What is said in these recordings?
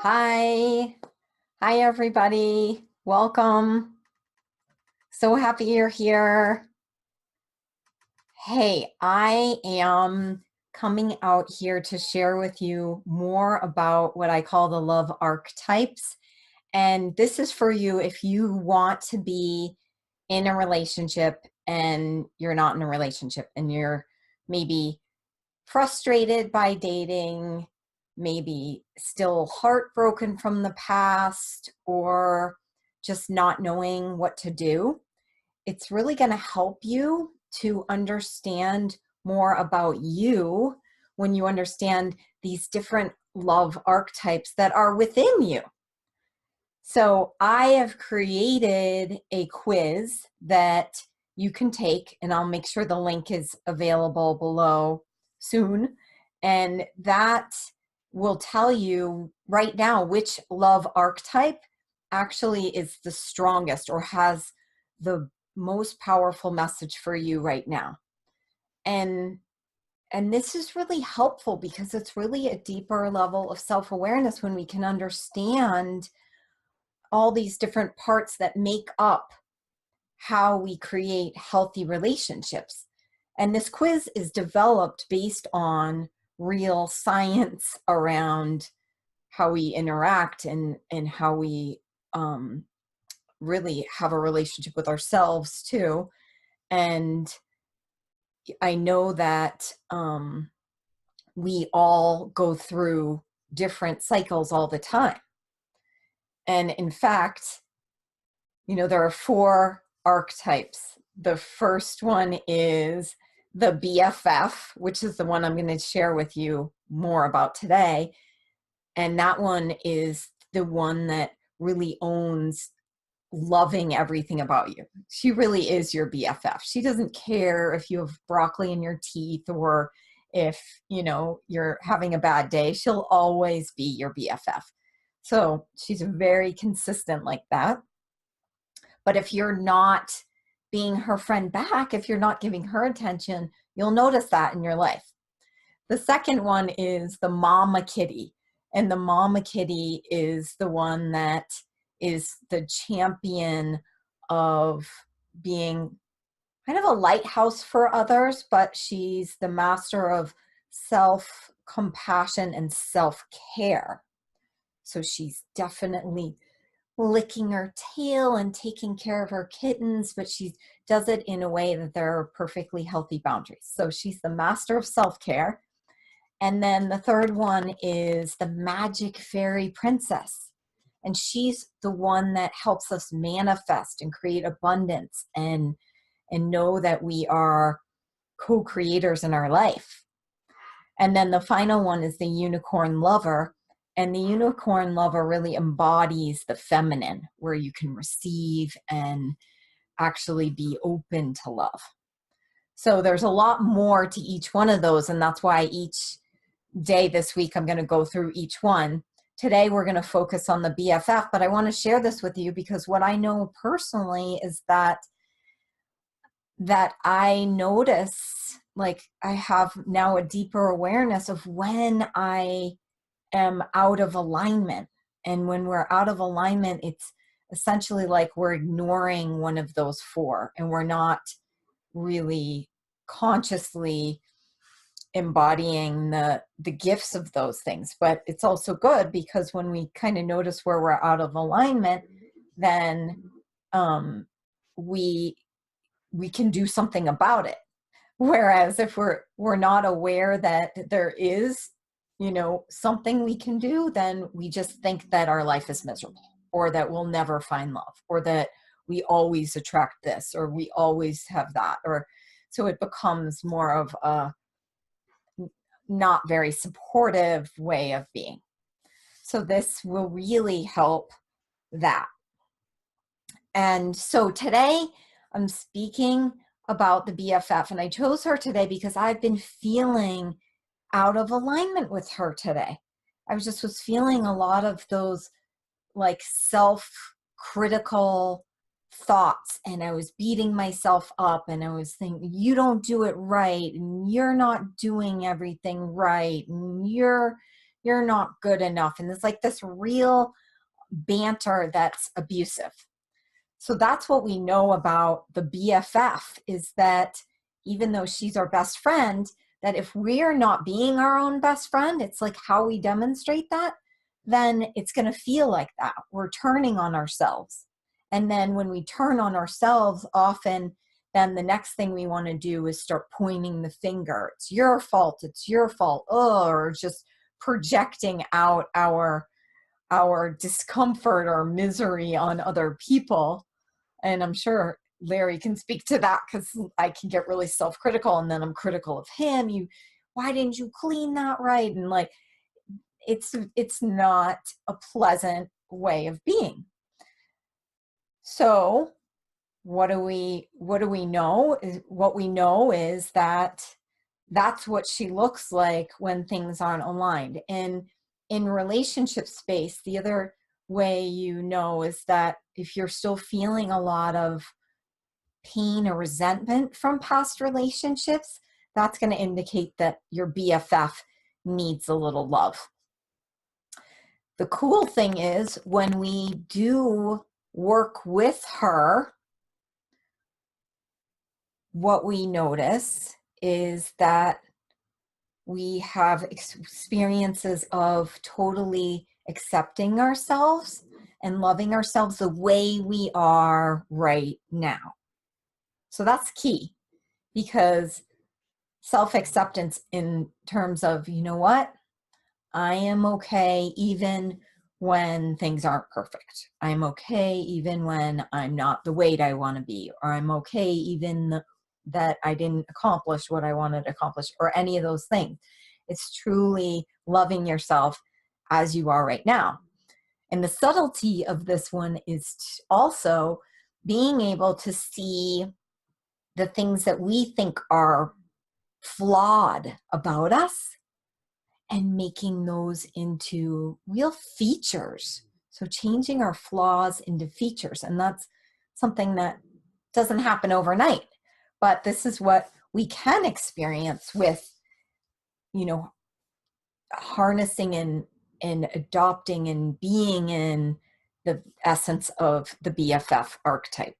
Hi. Hi, everybody. Welcome. So happy you're here. Hey, I am coming out here to share with you more about what I call the love archetypes. And this is for you if you want to be in a relationship and you're not in a relationship and you're maybe frustrated by dating, maybe still heartbroken from the past, or just not knowing what to do. It's really going to help you to understand more about you when you understand these different love archetypes that are within you. So I have created a quiz that you can take, and I'll make sure the link is available below soon. And that will tell you right now which love archetype actually is the strongest or has the most powerful message for you right now. And this is really helpful because it's really a deeper level of self-awareness when we can understand all these different parts that make up how we create healthy relationships. And this quiz is developed based on real science around how we interact and how we really have a relationship with ourselves too. And I know that we all go through different cycles all the time. And in fact, you know, there are 4 archetypes. The first one is the BFF, which is the one I'm going to share with you more about today. And that one is the one that really owns loving everything about you. She really is your BFF. She doesn't care if you have broccoli in your teeth or if, you know, you're having a bad day. She'll always be your BFF. So she's very consistent like that. But if you're not being her friend back, if you're not giving her attention, you'll notice that in your life. The second one is the Momma kitty. And the Momma kitty is the one that is the champion of being kind of a lighthouse for others, but she's the master of self-compassion and self-care. So she's definitely licking her tail and taking care of her kittens, but she does it in a way that there are perfectly healthy boundaries. So she's the master of self-care. And then the third one is the magic fairy princess. And she's the one that helps us manifest and create abundance and know that we are co-creators in our life. And then the final one is the unicorn lover. And the unicorn lover really embodies the feminine, where you can receive and actually be open to love. So there's a lot more to each one of those, and that's why each day this week I'm going to go through each one. Today we're going to focus on the BFF, but I want to share this with you because what I know personally is that I notice, like, I have now a deeper awareness of when I am out of alignment. And when we're out of alignment, it's essentially like we're ignoring one of those 4 and we're not really consciously embodying the gifts of those things. But it's also good because when we kind of notice where we're out of alignment, then we can do something about it. Whereas if we're not aware that there is, you know, something we can do, then we just think that our life is miserable, or that we'll never find love, or that we always attract this, or we always have that. Or so it becomes more of a not very supportive way of being. So this will really help that. And so today I'm speaking about the BFF, and I chose her today because I've been feeling out of alignment with her today. I was feeling a lot of those like self-critical thoughts, and I was beating myself up, and I was thinking, you don't do it right, and you're not doing everything right, and you're not good enough. And it's like this real banter that's abusive. So that's what we know about the BFF, is that even though she's our best friend, that if we're not being our own best friend, it's like how we demonstrate that, then it's going to feel like that. We're turning on ourselves. And then when we turn on ourselves, often then the next thing we want to do is start pointing the finger. It's your fault. It's your fault. Oh, or just projecting out our discomfort or misery on other people. And I'm sure Larry can speak to that, because I can get really self-critical, and then I'm critical of him. Why didn't you clean that right? And like, it's not a pleasant way of being. So what do we know? What we know is that that's what she looks like when things aren't aligned. And in relationship space, the other way you know is that if you're still feeling a lot of pain or resentment from past relationships, that's going to indicate that your BFF needs a little love. The cool thing is, when we do work with her, what we notice is that we have experiences of totally accepting ourselves and loving ourselves the way we are right now. So that's key, because self-acceptance in terms of, you know what, I am okay even when things aren't perfect. I'm okay even when I'm not the weight I want to be, or I'm okay even that I didn't accomplish what I wanted to accomplish, or any of those things. It's truly loving yourself as you are right now. And the subtlety of this one is also being able to see the things that we think are flawed about us and making those into real features. So changing our flaws into features. And that's something that doesn't happen overnight. But this is what we can experience with, you know, harnessing and adopting and being in the essence of the BFF archetype.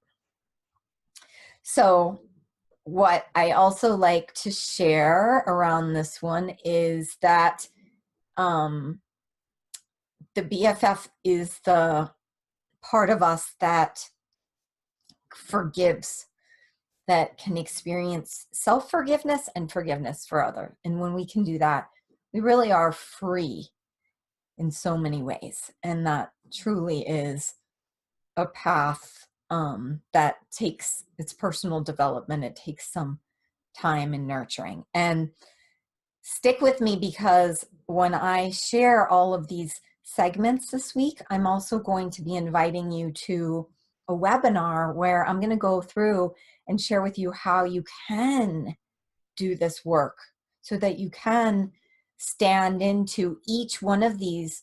So what I also like to share around this one is that the BFF is the part of us that forgives, that can experience self-forgiveness and forgiveness for others. And when we can do that, we really are free in so many ways. And that truly is a path that takes, it's personal development. It takes some time and nurturing. And stick with me, because when I share all of these segments this week, I'm also going to be inviting you to a webinar where I'm going to go through and share with you how you can do this work, so that you can stand into each one of these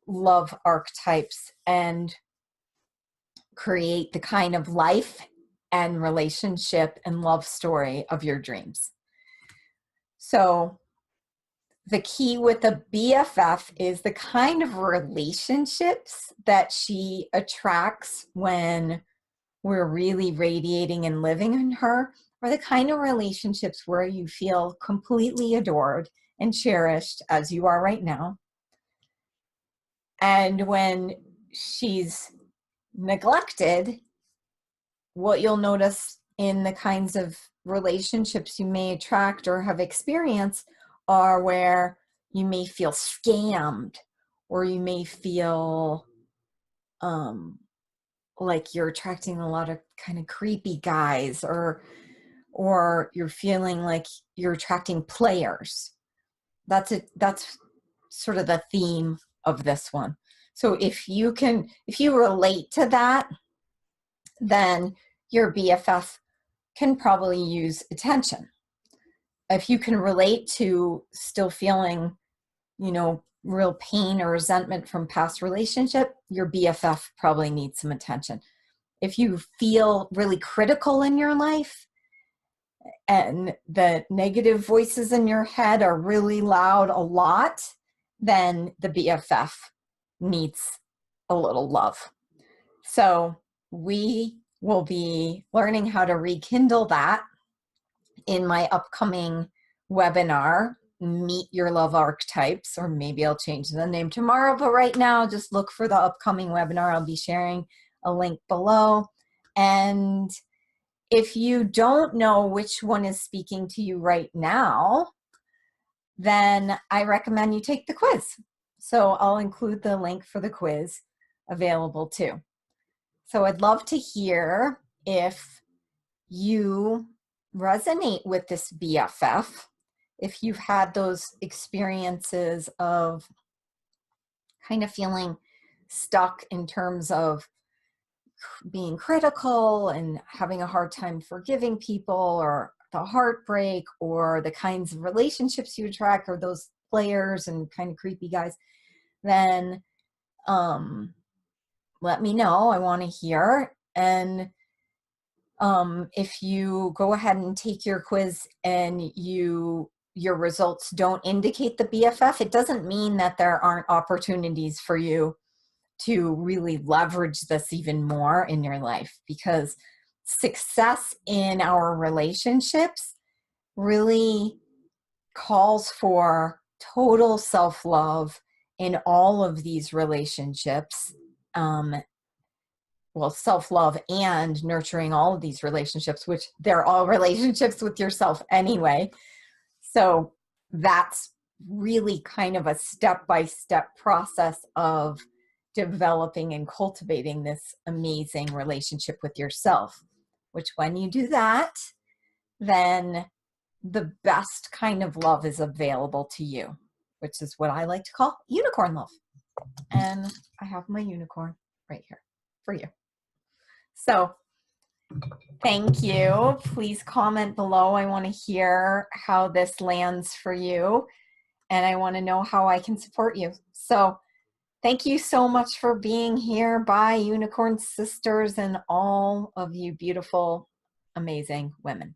love archetypes and create the kind of life and relationship and love story of your dreams. So the key with the BFF is the kind of relationships that she attracts when we're really radiating and living in her are the kind of relationships where you feel completely adored and cherished as you are right now. And when she's neglected, what you'll notice in the kinds of relationships you may attract or have experienced are where you may feel scammed, or you may feel like you're attracting a lot of kind of creepy guys, or you're feeling like you're attracting players. That's sort of the theme of this one. So if you relate to that, then your BFF can probably use attention. If you can relate to still feeling, you know, real pain or resentment from past relationship, your BFF probably needs some attention. If you feel really critical in your life and the negative voices in your head are really loud a lot, then the BFF needs a little love. So we will be learning how to rekindle that in my upcoming webinar, Meet Your Love Archetypes, or maybe I'll change the name tomorrow, but right now just look for the upcoming webinar. I'll be sharing a link below. And if you don't know which one is speaking to you right now, then I recommend you take the quiz. So I'll include the link for the quiz available too. So I'd love to hear if you resonate with this BFF, if you've had those experiences of kind of feeling stuck in terms of being critical and having a hard time forgiving people, or the heartbreak, or the kinds of relationships you attract, or those players and kind of creepy guys, then let me know. I want to hear. And if you go ahead and take your quiz and your results don't indicate the BFF, it doesn't mean that there aren't opportunities for you to really leverage this even more in your life, because success in our relationships really calls for total self-love in all of these relationships. Well, self-love and nurturing all of these relationships, which they're all relationships with yourself anyway. So that's really kind of a step-by-step process of developing and cultivating this amazing relationship with yourself, which when you do that, then the best kind of love is available to you, which is what I like to call unicorn love. And I have my unicorn right here for you. So thank you. Please comment below. I want to hear how this lands for you, and I want to know how I can support you. So thank you so much for being here. Bye, Unicorn Sisters, and all of you beautiful, amazing women.